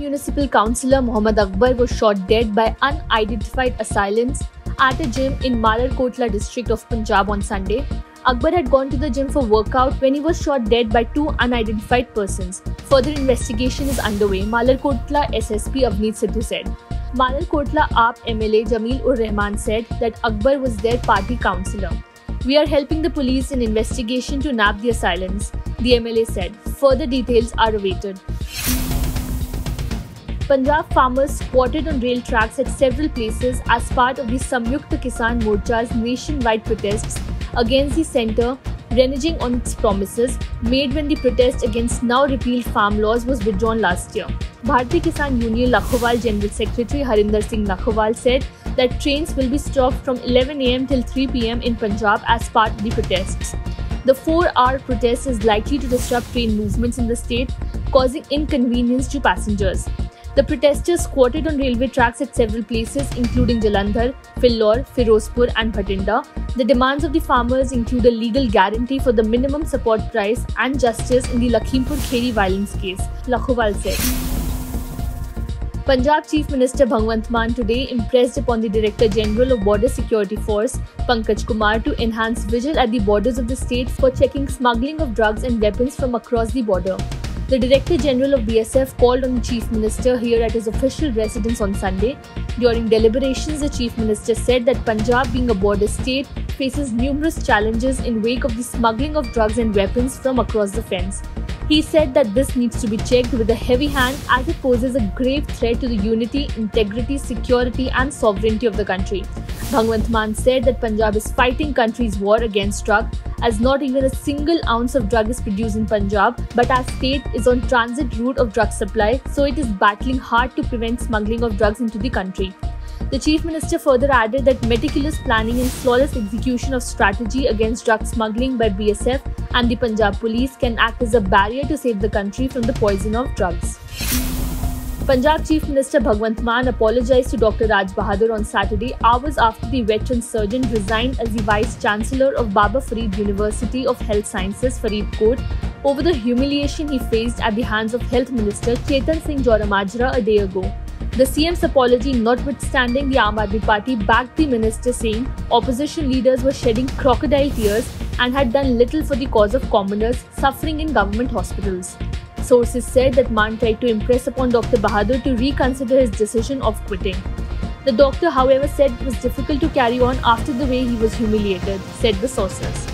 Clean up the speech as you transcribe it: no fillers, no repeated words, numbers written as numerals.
municipal councillor Mohammad Akbar was shot dead by unidentified assailants at a gym in Malarkotla district of Punjab on Sunday. Akbar had gone to the gym for workout when he was shot dead by two unidentified persons. Further investigation is underway, Malarkotla SSP Avneet Sidhu said. Malarkotla AAP MLA Jameel-ur-Rahman said that Akbar was their party councillor. "We are helping the police in investigation to nab the assailants," the MLA said. Further details are awaited. Punjab farmers squatted on rail tracks at several places as part of the Samyukta Kisan Morcha's nationwide protests against the centre, reneging on its promises made when the protest against now repealed farm laws was withdrawn last year. Bharatiya Kisan Union Lakhowal General Secretary Harinder Singh Lakhowal said that trains will be stopped from 11 am till 3 pm in Punjab as part of the protests. The 4-hour protest is likely to disrupt train movements in the state, causing inconvenience to passengers. The protesters squatted on railway tracks at several places including Jalandhar, Phillour, Firozpur and Bhatinda. The demands of the farmers include a legal guarantee for the minimum support price and justice in the Lakhimpur Kheri violence case, Lakhowal said. Punjab Chief Minister Bhagwant Mann today impressed upon the Director General of Border Security Force, Pankaj Kumar, to enhance vigil at the borders of the state for checking smuggling of drugs and weapons from across the border. The Director General of BSF called on the Chief Minister here at his official residence on Sunday. During deliberations, the Chief Minister said that Punjab, being a border state, faces numerous challenges in wake of the smuggling of drugs and weapons from across the fence. He said that this needs to be checked with a heavy hand as it poses a grave threat to the unity, integrity, security and sovereignty of the country. Bhagwant Mann said that Punjab is fighting country's war against drug, as not even a single ounce of drug is produced in Punjab, but our state is on transit route of drug supply, so it is battling hard to prevent smuggling of drugs into the country. The Chief Minister further added that meticulous planning and flawless execution of strategy against drug smuggling by BSF and the Punjab Police can act as a barrier to save the country from the poison of drugs. Punjab Chief Minister Bhagwant Mann apologized to Dr. Raj Bahadur on Saturday, hours after the veteran surgeon resigned as the Vice Chancellor of Baba Farid University of Health Sciences, Faridkot, over the humiliation he faced at the hands of Health Minister Chetan Singh Joramajra a day ago. The CM's apology notwithstanding, the Aam Aadmi Party backed the minister, saying opposition leaders were shedding crocodile tears and had done little for the cause of commoners suffering in government hospitals. Sources said that Mann tried to impress upon Dr. Bahadur to reconsider his decision of quitting. The doctor, however, said it was difficult to carry on after the way he was humiliated, said the sources.